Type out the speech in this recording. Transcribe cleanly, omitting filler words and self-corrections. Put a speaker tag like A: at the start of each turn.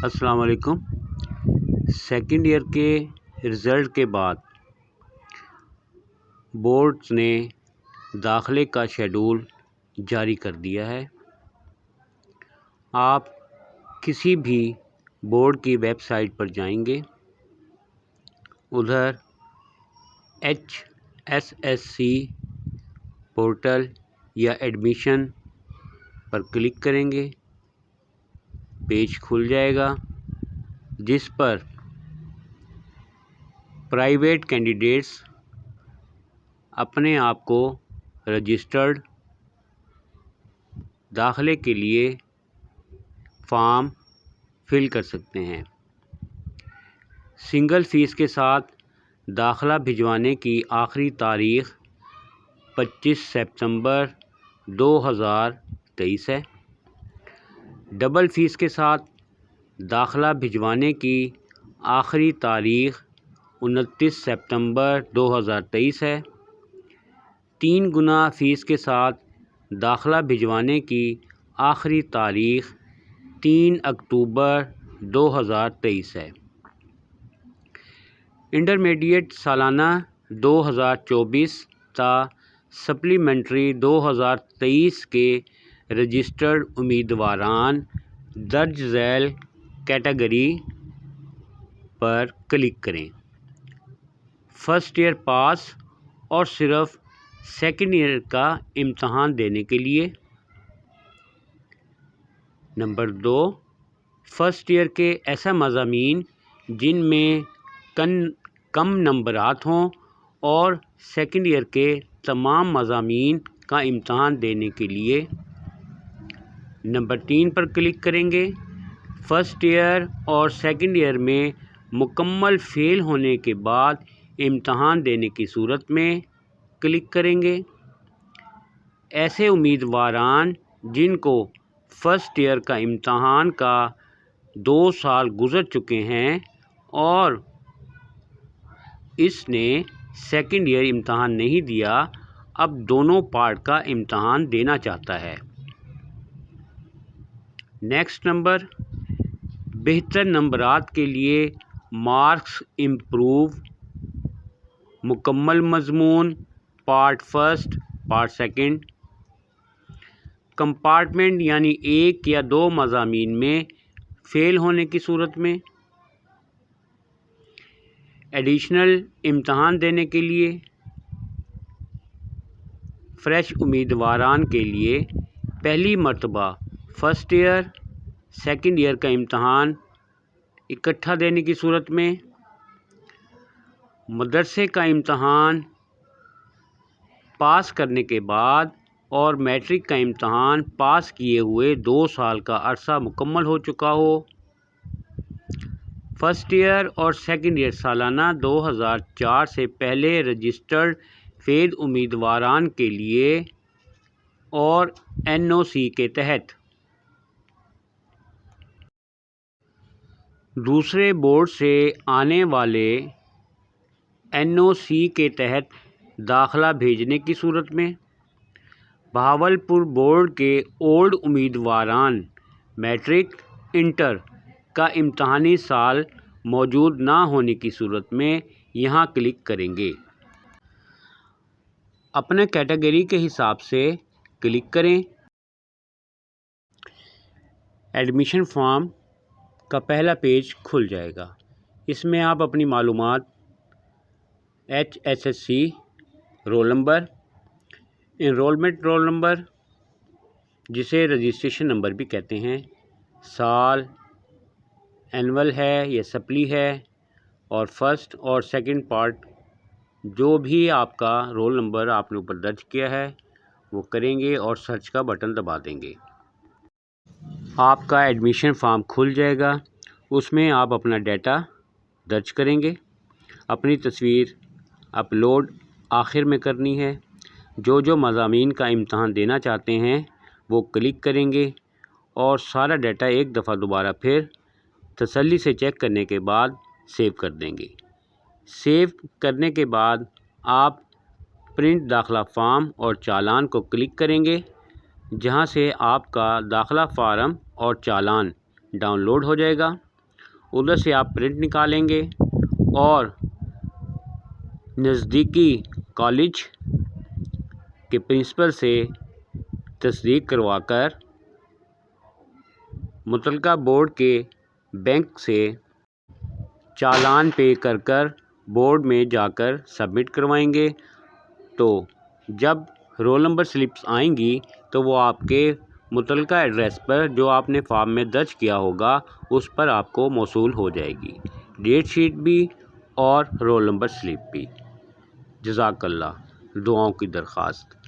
A: السلام علیکم۔ Second year کے رزلٹ کے بعد بورڈز نے داخلے کا شیڈول جاری کر دیا ہے۔ آپ کسی بھی بورڈ کی ویب سائٹ پر جائیں گے، ادھر HSSC پورٹل یا ایڈمیشن پر کلک کریں گے، پیج کھل جائے گا جس پر پرائیویٹ کینڈیڈیٹس اپنے آپ کو رجسٹرڈ داخلے کے لیے فارم فل کر سکتے ہیں۔ سنگل فیس کے ساتھ داخلہ بھجوانے کی آخری تاریخ 25 سپتمبر 2023 ہے۔ ڈبل فیس کے ساتھ داخلہ بھجوانے کی آخری تاریخ 29 سپتمبر 2023 ہے۔ 3 گنا فیس کے ساتھ داخلہ بھجوانے کی آخری تاریخ 3 اکتوبر 2023 ہے۔ انٹرمیڈیٹ سالانہ 2024 تا سپلیمنٹری 2023 کے رجسٹرڈ امیدواران درج ذیل کیٹیگری پر کلک کریں۔ فرسٹ ایئر پاس اور صرف سیکنڈ ایئر کا امتحان دینے کے لیے۔ نمبر 2، فرسٹ ایئر کے ایسا مضامین جن میں کم نمبرات ہوں اور سیکنڈ ایئر کے تمام مضامین کا امتحان دینے کے لیے۔ نمبر 3 پر کلک کریں گے۔ فرسٹ ایئر اور سیکنڈ ایئر میں مکمل فیل ہونے کے بعد امتحان دینے کی صورت میں کلک کریں گے۔ ایسے امیدواران جن کو فرسٹ ایئر کا امتحان کا 2 سال گزر چکے ہیں اور اس نے سیکنڈ ایئر امتحان نہیں دیا، اب دونوں پارٹ کا امتحان دینا چاہتا ہے۔ نیکسٹ نمبر، بہتر نمبرات کے لیے مارکس امپروو، مکمل مضمون، part first, part second, compartment یعنی 1 یا 2 مضامین میں فیل ہونے کی صورت میں۔ ایڈیشنل امتحان دینے کے لیے فریش امیدواران کے لیے پہلی مرتبہ فرسٹ ایئر، سیکنڈ ایئر کا امتحان اکٹھا دینے کی صورت میں۔ مدرسے کا امتحان پاس کرنے کے بعد اور میٹرک کا امتحان پاس کیے ہوئے 2 سال کا عرصہ مکمل ہو چکا ہو۔ فرسٹ ایئر اور سیکنڈ ایئر سالانہ 2004 سے پہلے رجسٹرڈ فیل امیدواران کے لیے اور NOC کے تحت دوسرے بورڈ سے آنے والے NOC کے تحت داخلہ بھیجنے کی صورت میں۔ بہاولپور بورڈ کے اولڈ امیدواران میٹرک انٹر کا امتحانی سال موجود نہ ہونے کی صورت میں یہاں کلک کریں گے۔ اپنے کیٹیگری کے حساب سے کلک کریں۔ ایڈمیشن فارم کا پہلا پیج کھل جائے گا۔ اس میں آپ اپنی معلومات، HSSC roll number, enrolment roll number جسے رجسٹریشن نمبر بھی کہتے ہیں، سال، اینول ہے یا سپلی ہے، اور فرسٹ اور سیکنڈ پارٹ جو بھی آپ کا رول نمبر آپ نے اوپر درج کیا ہے وہ کریں گے اور سرچ کا بٹن دبا دیں گے۔ آپ کا ایڈمیشن فارم کھل جائے گا۔ اس میں آپ اپنا ڈیٹا درج کریں گے۔ اپنی تصویر اپلوڈ آخر میں کرنی ہے۔ جو مضامین کا امتحان دینا چاہتے ہیں وہ کلک کریں گے اور سارا ڈیٹا ایک دفعہ دوبارہ پھر تسلی سے چیک کرنے کے بعد سیو کر دیں گے۔ سیو کرنے کے بعد آپ پرنٹ داخلہ فارم اور چالان کو کلک کریں گے، جہاں سے آپ کا داخلہ فارم اور چالان ڈاؤن لوڈ ہو جائے گا۔ ادھر سے آپ پرنٹ نکالیں گے اور نزدیکی کالج کے پرنسپل سے تصدیق کروا کر متعلقہ بورڈ کے بینک سے چالان پے کر بورڈ میں جا کر سبمٹ کروائیں گے۔ تو جب رول نمبر سلپس آئیں گی تو وہ آپ کے متعلقہ ایڈریس پر جو آپ نے فارم میں درج کیا ہوگا اس پر آپ کو موصول ہو جائے گی، ڈیٹ شیٹ بھی اور رول نمبر سلپ بھی۔ جزاک اللہ۔ دعاؤں کی درخواست۔